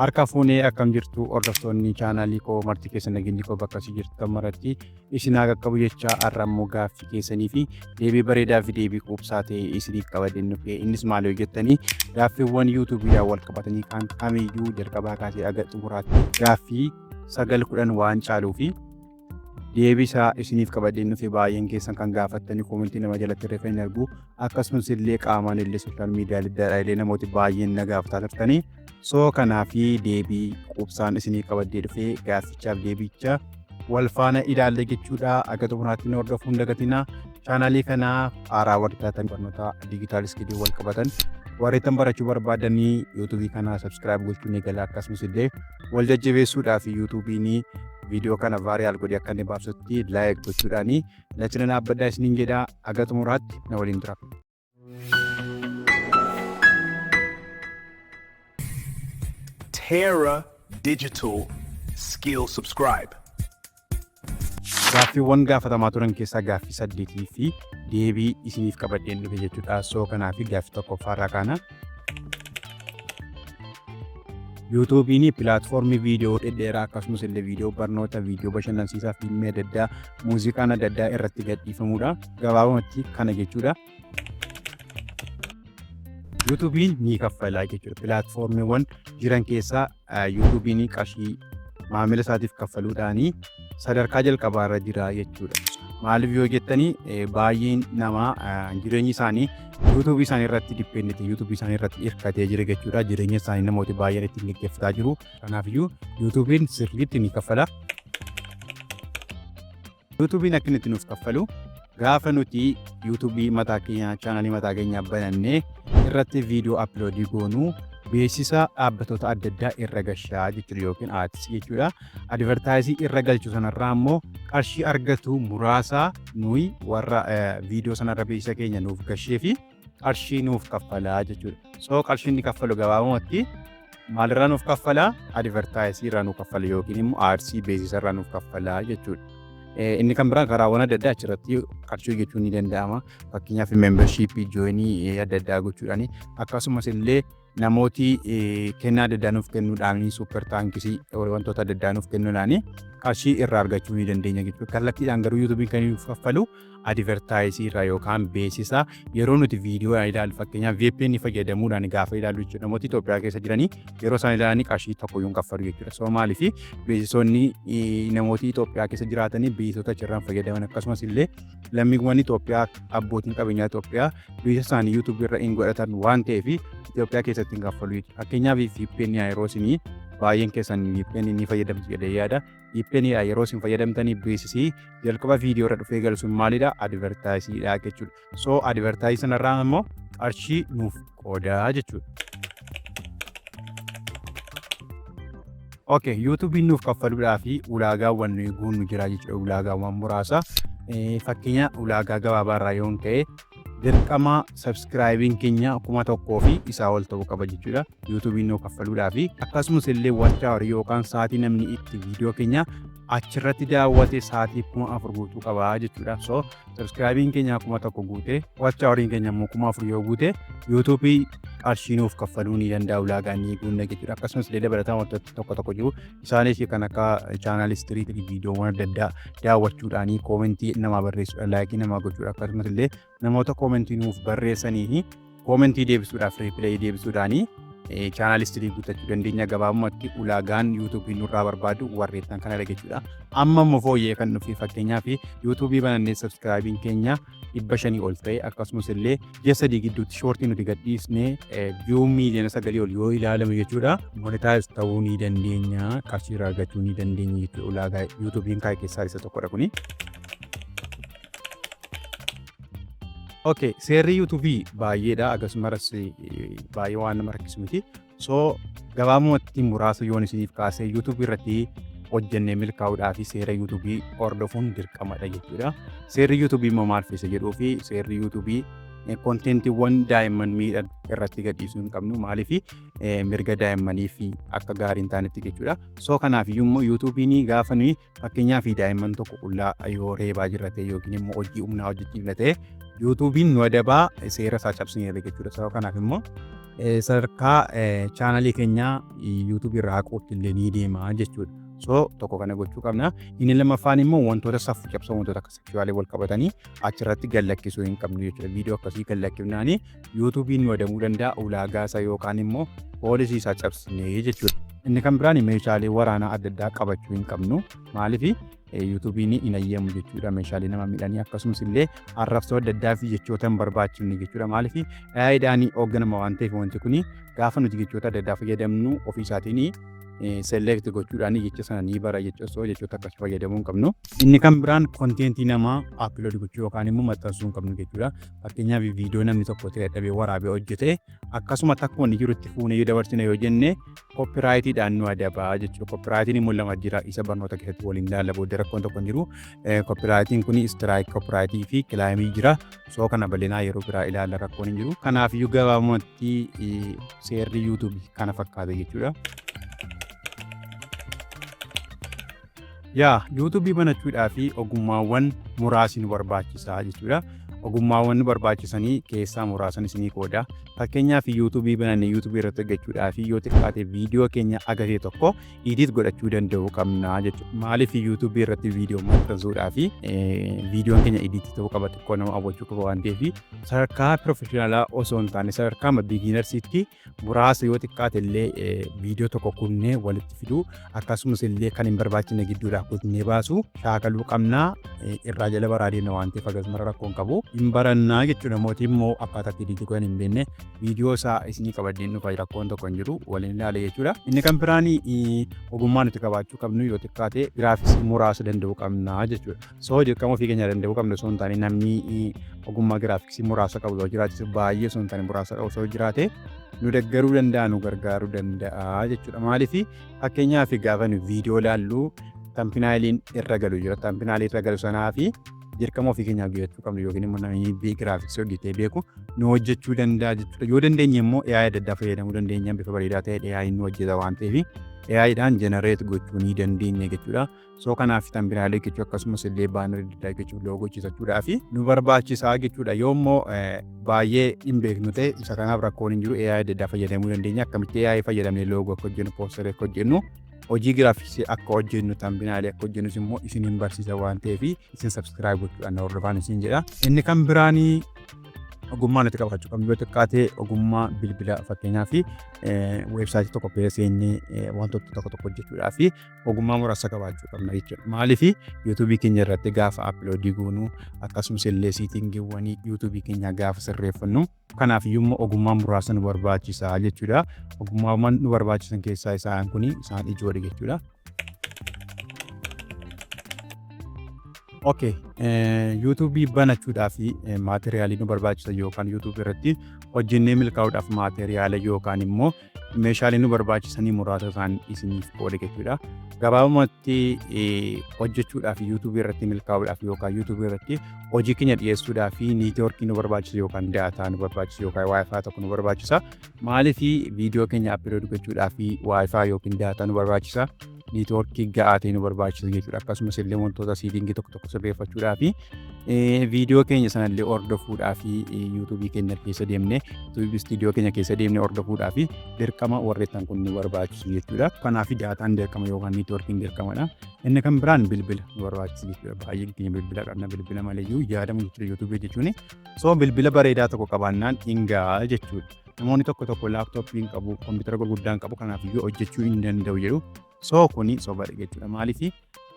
Harka fuunee akkam jirtu hordoftoonni chaanaalii koo marti keessan nageenyi koo bakka isin jirtan maratti isin haa qaqqabu jecha har'a immoo gaaffii keessanii fi deebii bareedaa fi deebii quubsaa ta'e isiniif qabadeen dhufe. Innis maal yoo jettanii gaaffiiwwan yuutuubiidhaan wal qabatanii kan kamiyyuu jalqabaa kaasee aga xumuraatti gaaffii 9-10 waan caaluu fi deebii isaa isiniif qabadeen dhufe. Baay'een keessan kan gaafattanii koomentii nama jalatti reeffa hin argu. Akkasumas illee qaamaan illee sooshaal miidiyaa illee namooti baay'een na gaafataa turtanii. Soo kanaafi deebii quubsaan isinii qabadee dhufee gaaffichaaf deebicha wal faana ilaalle jechuudha. Aga xumuraatti hordofuun dagatinaa. Chaanaalii kanaa haaraa warri taatan barnoota diijitaal iskilii wal qabatan warreettan barachuu barbaadanii yuutuubii kanaa sabskiraayib gochuun eegala. Akkasumas illee wal jajjabeessuudhaaf yuutuubiin viidiyoo kana vaariyaal godhee akka inni baabsutti laayik gochuudhaan lachina dhaabbaddaa isiniin jedha. Aga xumuraatti na waliin tura. Taera Digital Skill Subscribe. Gaaffiiwwan gaafatamaa turan keessaa gaaffii 8 fi deebii isiniif qabadeen dhufe jechuudha. Soo kanaa fi gaaffii tokkoffaarraa kana. yuutuubiin pilaatfoormii viidiyoo dhedheeraa akkasumas illee viidiyoo barnoota, viidiyoo bashannansiisaa, fiilmii adda addaa, muuziqaan adda addaa irratti gadhiifamudha. Gabaabumatti kana jechuudha. yuutuubiin ni kaffalaa jechuudha. Pilaatfoormiiwwan jiran keessaa yuutuubiin qarshii maamila isaatiif kaffaluudhaan sadarkaa jalqabaarra jira jechuudha. Maaliif yoo jettanii baay'een namaa jireenyi isaanii yuutuubii isaanii irratti dipeenditi, yuutuubii isaanii irratti hirkatee jira jechuudha. Jireenya isaanii namooti baay'een ittiin gaggeeffataa jiru. Kanaafiyyuu yuutuubiin sirriitti ni kaffala. yuutuubiin akka inni nuuf kaffalu gaafa nuti yuutuubii mataa keenya chaanaalii mataa keenyaa banannee irratti viidiyoo aploodii goonuu beeksisa dhaabbattoota adda addaa irra gashaa jechuudha yookiin aadis jechuudha. Advertaayizii irra galchuu sanarraa immoo qarshii argatu muraasa nuyi warra viidiyoo sanarra beeksisa keenya nuuf gashee fi qarshii nuuf kaffalaa jechuudha. Soo qarshii inni kaffalu gabaabumatti maalirraa nuuf kaffalaa? Advertaayizii irraa nuuf kaffala yookiin immoo aadsii beeksisa irraa nuuf kaffalaa jechuudha. Inni kan biraan karaawwan adda addaa achirratti qarshii jechuun ni danda'ama. Fakkeenyaaf membershiipii, jooyinii adda addaa gochuudhaan akkasumas illee namooti kennaa adda addaa nuuf kennuudhaan suupper taankisii wantoota adda addaa nuuf kennuudhaan qarshii irraa argachuu ni dandeenya jechuudha. Kallattiidhaan garuu yuutuubiin kan nuuf kaffalu advertaayizii irraa yookaan beeksisa yeroo nuti viidiyoo ilaalu fakkeenyaaf VPN fayyadamuudhaan gaafa ilaalu jechuudha. Namooti Itoophiyaa keessa jiranii yeroo isaan ilaalanii qarshii tokko yoo kaffalu jechuudha. Soo maaliif beeksisoonni namooti Itoophiyaa keessa jiraatanii beeksisoota achirraan fayyadaman akkasumas illee lammiiwwan Itoophiyaa abbootiin qabeenyaa Itoophiyaa beeksisa isaanii yuutuubii irra hin godhatan waan ta'eef Itoophiyaa keessatti hin kaffalu jechuudha. Fakkeenyaaf VPN yeroo isinii baay'een keessan VPN ni fayyadamtu jedhee yaada. VPN yeroo isin fayyadamtanii beeksisii jalqaba viidiyoo irra dhufee galu sun maalidha? Advertaayiziidha jechuudha. Soo advertaayizii sanarraa immoo qarshii nuuf qoodaa jechuudha. Okay, yuutuubiin nuuf kaffaluudhaaf ulaagaawwan nuyi guunnu jira jechuudha. Ulaagaawwan muraasa. Fakkeenya ulaagaa gabaabaarraa yoon ka'e dirqama sabskiraayibiin keenya 1,000 fi isaa ol ta'uu qaba jechuudha. yuutuubiin nuuf kaffaluudhaaf akkasumas illee wachaa horii yookaan sa'aatii namni itti viidiyoo keenya achirratti daawwate sa'aatii 4,000 guutuu qaba jechuudha. So sabskiraayibiin keenya 1,000 guute wachaa horiin keenya immoo 4,000 yoo guute yuutuubii qarshii nuuf kaffaluu ni danda'a ulaagaa ni guunna jechuudha. Akkasumas illee dabalataan wantoota tokko tokko jiru. Isaanis kan akka chaanaal istiriitii viidiyoowwan adda addaa daawwachuudhaan koomentii namaa barreessuudhaan laayikii namaa gochuudha. Akkasumas illee namoota koomentii nuuf barreessanii koomentii deebisuudhaaf riipileey deebisuudhaan chaanaal istiriitii guuttachuu dandeenya. Gabaabumatti ulaagaan yuutuubii nurraa barbaadu warreettan kanadha jechuudha. Amma immoo fooyyee kan dhufe fakkeenyaaf yuutuubii banannee sabskiraayibiin keenya 500 ol ta'e akkasumas illee ji'a 3 gidduutti shoortii nuti gadhiisnee viyuu miiliyoona 9 ol yoo ilaalamu jechuudha. Monetaayiz ta'uu ni dandeenya, qarshii irraa argachuu ni dandeenya jechuudha. Ulaagaa yuutuubiin kaa'e keessaa isa tokkodha kuni. Okay, seerri yuutuubii baay'eedha. Akkasumas baay'ee waan nama rakkisu miti. Soo gabaabumatti muraasa yoon isiniif kaasee yuutuubii irratti hojjennee milkaa'uudhaaf seera yuutuubii hordofuun dirqamadha jechuudha. Seerri yuutuubii immoo maal fayyisa jedhuu fi seerri yuutuubii kontentiiwwan daa'imman miidhan irratti gadhiisuu hin qabnu. Maaliif mirga daa'immaniif akka gaarii hin taanetti jechuudha. Soo kanaaf immoo yuutuubiin gaafa nuyi fakkeenyaaf daa'imman tokko qullaa yoo reebaa jirra ta'e yookiin immoo hojii humnaa hojjechiifna ta'e YouTube'n nu adabaa seera isaa cabsineerra jechuudha. Sababa kanaaf immoo sadarkaa chaanalii keenyaa YouTube irraa haquutti illee ni deema jechuudha. So tokko kana gochuu qabna. Inni lammaffaan immoo wantoota safuu cabsan wantoota akka seksuwaalee wal qabatanii achirratti gallakkisuu hin qabnu jechuudha. Viidiyoo akkasii gallakkifnaanii YouTube'n nu adabuu danda'a ulaagaa isaa yookaan immoo poolisii isaa cabsinee jechuudha. Inni kan biraan meeshaalee waraanaa adda addaa qabachuu hin qabnu. Maaliif YouTube'n hin ayyamu jechuudha. Meeshaalee nama miidhanii akkasumas illee arrabsoo adda addaa fi jechoota hin barbaachifne jechuudha. Maaliif AI'dhaan hoogganama waan ta'eef wanti kun gaafa nuti jechoota adda addaa fayyadamnu ofii isaatiin select gochuudhaan jecha sana ni bara jechoota akkasii fayyadamuu hin qabnu. Inni kan biraan konteentii namaa upload gochuu yookaan immoo maxxansuu hin qabnu jechuudha. Fakkeenyaaf viidiyoo namni tokko dadhabee waraabee hojjete akkasuma akkuma inni jirutti fuunee yoo dabarsine yoo jenne koopiraayitiidhaan nu adabaa jechuudha. Koopiraayitiin immoo lama jira isa barnoota keessatti waliin ilaalla booda rakkoon tokko hin jiru. Koopiraayitiin kun istiraayik koopiraayitii fi kilaayimii jira. Soo kana bal'inaa yeroo biraa ilaalla rakkoon hin jiru. Kanaaf iyyuu gabaabumatti seerri YouTube kana fakkaata jechuudha. YouTube banachuudhaaf ogummaawwan muraasni barbaachisaa jechuudha. Ogummaawwan barbaachisanii keessaa muraasan isinii qooda. Fakkeenyaaf YouTube banannee YouTube irratti hojjechuudhaaf yoo xiqqaate viidiyoo keenya agartee tokko edit godhachuu danda'uu qabna jechuudha. Maaliif YouTube irratti viidiyoo maxxansuudhaaf viidiyoon keenya edit ta'uu qaba xiqqoo nama hawwachuu qaba waan ta'eef sadarkaa professionaalaa osoo hin taane sadarkaa beginnersiitti muraasa yoo xiqqaate illee viidiyoo tokko kunnee walitti fiduu akkasumas illee kan hin barbaachifne gidduudhaa kunnee baasu shaakaluu qabna irraa jala baraadeena waan ta'eef akkasuma rakkoon qabu. Hin barannaa jechuudha. Mootiin immoo akkaataa itti edit godhan hin beekne viidiyoo isaa isinii qabadeen dhufa rakkoon tokko hin jiru waliin ilaale jechuudha. Inni kan biraan ogummaa nuti qabaachuu qabnu yoo xiqqaate giraafiksii muraasa danda'uu qabna jechuudha. Soo dirqama ofii keenya danda'uu qabnu osoo hin taane namni ogummaa giraafiksii muraasa qabu yoo jiraate baay'ee osoo hin taane muraasa qabu osoo jiraate nu deeggaruu danda'a nu gargaaruu danda'a jechuudha. Maaliif fakkeenyaaf gaafa nu viidiyoo laallu tampinaaliin irra galu jira. Tampinaalii irra galu sanaa fi dirqama ofii keenyaaf hojjechuu qabnu yookiin immoo namni giraafiksii hojjetee beeku nu hojjechuu danda'a jechuudha. Yoo dandeenye immoo AI adda addaa fayyadamuu dandeenya bifa bareedaa ta'e AI nu hojjeta waan ta'eef AI'dhaan generate gochuu ni dandeenya jechuudha. Soo kanaaf tampinaalee hojjechuu akkasumas illee baanerii adda addaa hojjechuu loogoo hojjetachuudhaaf nu barbaachisaa jechuudha. Yoo immoo baay'ee hin beeknu ta'e isa kanaaf rakkoon hin jiru AI adda addaa fayyadamuu dandeenya. Akkamitti AI fayyadamnee loogoo akka hojjennu poosterii akka hojjennu hojii giraafiksii akka hojjennu tampinaalee akka hojjennus immoo isin hin barsiisa waan ta'eef isin subscribe gochuudhaan hordofaa isin jedha. Inni kan biraanii ogummaa nuti qabaachuu qabnu yoo xiqqaate ogummaa bilbila fakkeenyaaf weebsaayitii tokko seenee wantoota tokko hojjechuudhaaf ogummaa muraasa qabaachuu qabna jechuudha. Maaliif YouTube keenya irratti gaafa uploadii goonu akkasumas illee siitingiiwwan YouTube keenya gaafa sirreeffannu kanaaf iyyuu ogummaa muraasa nu barbaachisaa jechuudha. Ogummaawwan nu barbaachisan keessaa isaan kun isaan ijoodha jechuudha. Okay, YouTube banachuudhaaf maateriaalii nu barbaachisan yookaan YouTube irratti hojjennee milkaa'uudhaaf maateriyaala yookaan immoo meeshaalee nu barbaachisanii muraasa isaan isiniif qooda jechuudha. Gabaabumatti hojjechuudhaaf YouTube irratti milkaa'uudhaaf yookaan YouTube irratti hojii keenya dhiyeessuudhaaf neetwoorkii nu barbaachisa yookaan daataa nu barbaachisa yookaan Wi-Fi tokko nu barbaachisa. Maaliif viidiyoo keenya upload gochuudhaaf Wi-Fi yookiin daataa nu barbaachisa. Neetwoorkii ga'aa ta'e nu barbaachisa jechuudha. Akkasumas illee wantoota siitingii tokko sirreeffachuudhaaf viidiyoo keenya sanallee hordofuudhaaf YouTube keenya keessa deemnee YouTube studio keenya keessa deemnee hordofuudhaaf dirqama warreettan kun nu barbaachisu jechuudha. Kanaaf daataan dirqama yookaan neetwoorkiin dirqamadha. Inni kan biraan bilbila nu barbaachisa jechuudha. Baay'een keenya bilbila qabna. Bilbila malee yaadamu jechuudha YouTube jechuun. Soo bilbila bareedaa tokko qabaannaan hin ga'a jechuudha. Namoonni tokko laaptooppii hin qabu, kompiitara gurguddaa hin qabu kanaaf iyyuu hojjechuu hin danda'u jedhu. Soo kuni sobaadha jechuudha. Maaliif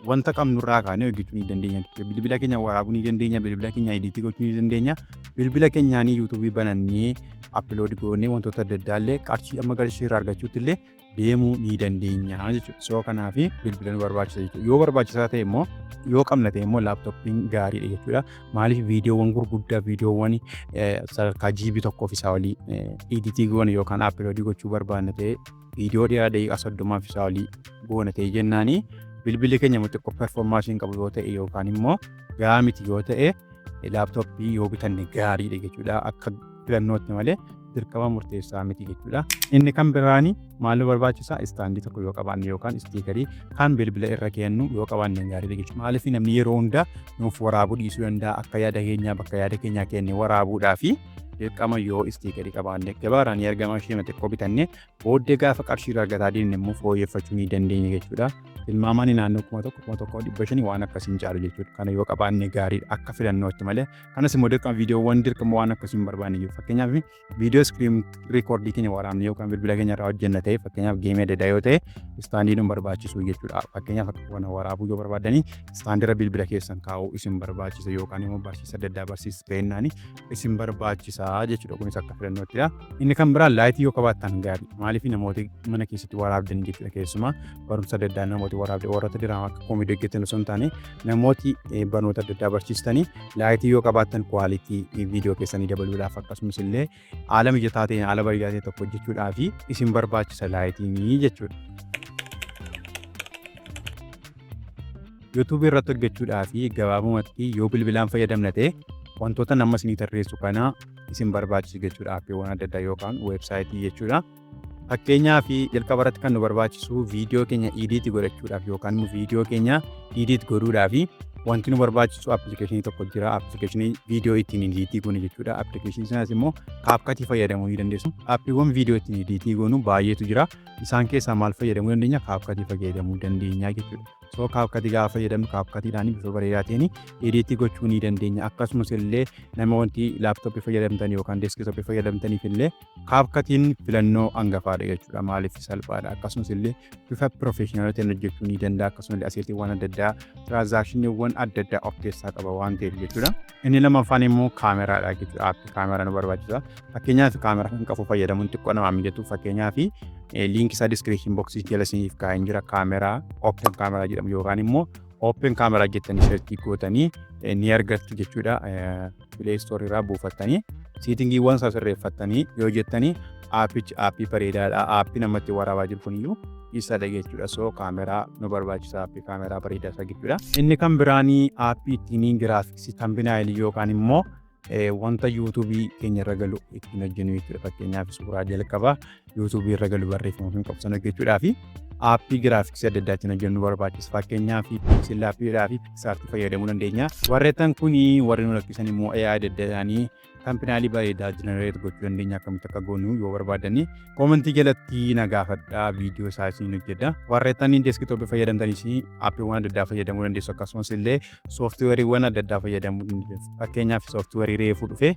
wanta qabnurraa kaanee hojjechuu ni dandeenya. Bilbila keenya waraabuu ni dandeenya. Bilbila keenya ediitii gochuu ni dandeenya. Bilbila keenyaan YouTube banannee upload goonee wantoota adda addaa illee qarshii amma qarshii irraa argachuutti illee deemuu ni dandeenya jechuudha. Soo kanaaf bilbila nu barbaachisa jechuudha. Yoo barbaachisaa ta'e immoo yoo qabna ta'e immoo laaptooppiin gaariidha jechuudha. Maaliif viidiyoowwan gurguddaa viidiyoowwan sadarkaa GB tokkoof isaa olii ediitii goone yookaan upload gochuu barbaanna ta'e viidiyoo dheeraa daqiiqaa 30 fi isaa olii goona ta'e jennaani bilbilli keenya xiqqoo performaansiin qabu yoo ta'e yookaan immoo gahaa miti yoo ta'e laaptooppii yoo bitanne gaariidha jechuudha. Akka filannootti malee dirqama murteessaa miti jechuudha. Inni kan biraani maal nu barbaachisa? Istaandii tokko yoo qabaanne yookaan istiikarii kan bilbila irra keennu yoo qabaanne gaariidha jechuudha. Maaliif namni yeroo hunda nuuf waraabuu dhiisuu danda'a akka yaada keenyaa bakka yaada keenyaa kennee waraabuudhaa fi dirqama yoo istiikarii qabaanne gabaaraan argama ishee xiqqoo bitannee booddee gaafa qarshii argataa deemne immoo fooyyeffachuu ni dandeenya jechuudha. Tilmaamaan naannoo 1,500 waan akkasiin caalu jechuudha. Kana yoo qabaanne gaariidha akka filannootti malee. Kanas immoo viidiyoowwan dirqama waan akkasiin barbaanne jiru. Fakkeenyaaf viidiyoo iskiriin riikoordii keenya waraabne yookaan bilbila keenya irraa hojjenna ta'e fakkeenyaaf geemee adda addaa yoo ta'e istaandii nu barbaachisu jechuudha. Fakkeenyaaf akka kana waraabuu yoo barbaadanii istaandira bilbila keessan kaa'uu isin barbaachisa yookaan immoo barsiisa adda addaa barsiisanii isin barbaachisa jechuudha. Kunis akka filannoottidha. Inni kan biraan laayitii yoo qabaattan gaarii. Maaliif namooti mana keessatti waraabdan jechuudha keessumaa barumsa adda addaa namooti waraabde warroota diraamaa akka koomedii hojjetan osoo hin taane namooti barnoota adda addaa barsiistanii laayitii yoo qabaattan kwaalitii viidiyoo keessanii dabaluudhaaf akkasumas illee haala mijataa ta'een haala bareedaa ta'e tokko hojjechuudhaaf isin barbaachisa laayitii jechuudha. YouTube irratti hojjechuudhaaf gabaabumatti yoo bilbilaan fayyadamna ta'e wantoota nama isinii tarreessu kana isin barbaachisu jechuudha. Aappiiwwan adda addaa yookaan weebsaayitii jechuudha. Fakkeenyaaf jalqaba irratti kan nu barbaachisu viidiyoo keenya edit godhachuudhaaf yookaan viidiyoo keenya edit godhuudhaaf wanti nu barbaachisu appilikeeshinii tokko jira. Appilikeeshinii viidiyoo ittiin editii goonu jechuudha. Appilikeeshinii sanas immoo kaapkatii fayyadamuu ni dandeessu. Aappiiwwan viidiyoo ittiin editii goonu baay'eetu jira. Isaan keessaa maal fayyadamuu dandeenya? Kaapkatii fayyadamuu dandeenya jechuudha. So kaapkatii gaafa fayyadamnu kaapkatiidhaan bifa bareedaa ta'een editii gochuu ni dandeenya. Akkasumas illee namoonni laaptooppii fayyadamtan yookaan deeskitooppii fayyadamtaniif illee kaapkatiin filannoo hangafaadha jechuudha. Maaliif salphaadha. Akkasumas illee bifa pirofeeshinaala ta'een hojjechuu ni danda'a. Akkasumas illee aseetiiwwan adda addaa tiraansaakshiiniiwwan adda addaa of keessaa qaba waan ta'eef jechuudha. Inni lammaffaan immoo kaameraadha jechuudha. Aappii kaameraa nu barbaachisa. Fakkeenyaaf kaameraa kan qabu fayyadamuun xiqqoo nama mijatu. Fakkeenyaaf linkii isaa diskiriipshin booksii jala isiniif kaa'een jira. Kaameraa ooppen kaameraa jedhamu yookaan immoo ooppen kaameraa jettanii searchii gootanii ni argattu jechuudha. Pileey istoorii irraa buufattanii siitingiiwwan isaa sirreeffattanii yoo jettanii aappii bareedaadha. Aappii namatti waraabaa jiru kuniyyuu isadha jechuudha. So kaameraa nu barbaachisa. Aappii kaameraa bareedaa isa jechuudha. Inni kan biraanii aappii ittiin giraafiksii tambiinaayilii yookaan immoo wanta yuutuubii keenya irra galu ittiin hojjennu jechuudha. Fakkeenyaaf suuraa jalqabaa yuutuubii irra galu barreeffama hin qabsan hojjechuudhaa fi aappii giraafiksii adda addaa ittiin hojjennu barbaachisa. Fakkeenyaaf piiksilaapiidhaa fi piiksaartii fayyadamuu dandeenya. Warreetan kuni warri nu lakkisan immoo AI adda addaanii kaampinaalii bareedaa jenereet gochuu dandeenya. Akkamitti akka goonu yoo barbaadanii koomentii jalatti na gaafadhaa. Viidiyoo isaa isin hojjedha. Warreetan deeskitooppii fayyadamtanis aappiiwwan adda addaa fayyadamuu dandeessu. Akkasumas illee sooftiweeriiwwan adda addaa fayyadamuu dandeessu. Fakkeenyaaf sooftiweerii reefuu dhufe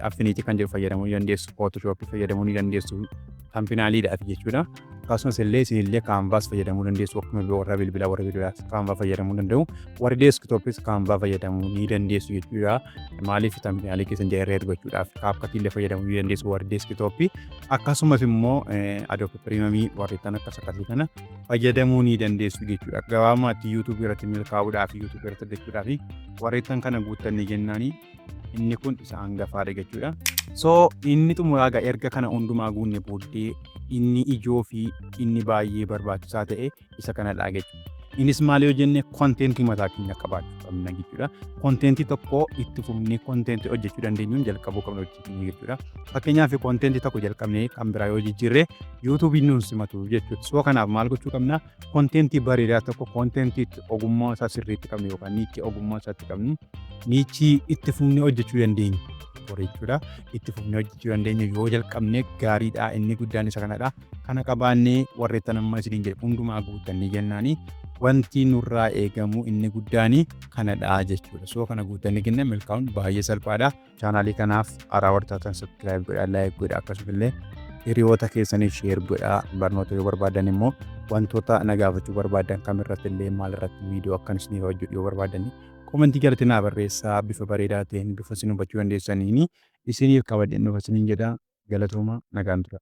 affiniitii kan jedhu fayyadamuu ni dandeessu. Footooshooppii fayyadamuu ni dandeessu. Kaampinaaliidhaaf jechuudha. Akkasumas illee isinillee kaanvaas fayyadamuu dandeessu. Akkuma warra bilbilaas kaanvaa fayyadamuu danda'u. Warri deeskitooppis kaanvaa fayyadamuu ni dandeessu jechuudha. Maaliif kaampinaalii keessan jenereet gochuudhaaf kaapkatii illee fayyadamuu ni dandeessu warri deeskitooppii. Akkasumas immoo Adobe Premium warreetan akkasii kana fayyadamuu ni dandeessu jechuudha. Gabaabumatti yuutuubii irratti milkaa'uudhaaf yuutuubii irratti hojjechuudhaaf warreetan kana guuttanii jennaanii inni kun isa hangafaadha jechuudha. So inni xumuraa erga kana hundumaa guunne booddee inni ijoo fi inni baay'ee barbaachisaa ta'e isa kanadha jechuudha. Innis maal yoo jenne konteentii mataa keenya qabaachuu qabna jechuudha. Konteentii tokko itti fufnee konteentii hojjechuu dandeenyuun jalqabuu qabna jechuudha. Fakkeenyaaf konteentii tokko jalqabnee kan biraa yoo jijjiirre yuutuubiin nuun simatu jechuudha. So kanaaf maal gochuu qabna? Konteentii bareedaa tokko konteentii ogummaa isaa sirriitti qabnu yookaan niichii ogummaa isaatti qabnu niichii itti fufnee hojjechuu dandeenya. Jechuudha. Itti fufnee hojjechuu dandeenya yoo jalqabne gaariidha. Inni guddaan isa kanadha. Kana qabaannee warreettan amma isiniin jedhu hundumaa guuttanii jennaanii wanti nurraa eegamu inni guddaan kanadha jechuudha. So kana guuttanii kenne milkaa'uun baay'ee salphaadha. Chaanaalii kanaaf haaraa wartaatan sabskiraayib godhaa, laayik godhaa, akkasumas illee hiriyoota keessaniif sheer godhaa. Barnoota yoo barbaadan immoo wantoota na gaafachuu barbaadan kamirratti illee maalirratti viidiyoo akkan isiniif hojjedhu yoo barbaadan komentii jalatti naa barreessaa. Bifa bareedaa ta'een bifa isin hubachuu dandeessaniin isiniif kabajeen dhufa isiniin jedha. Galatooma nagaan tura.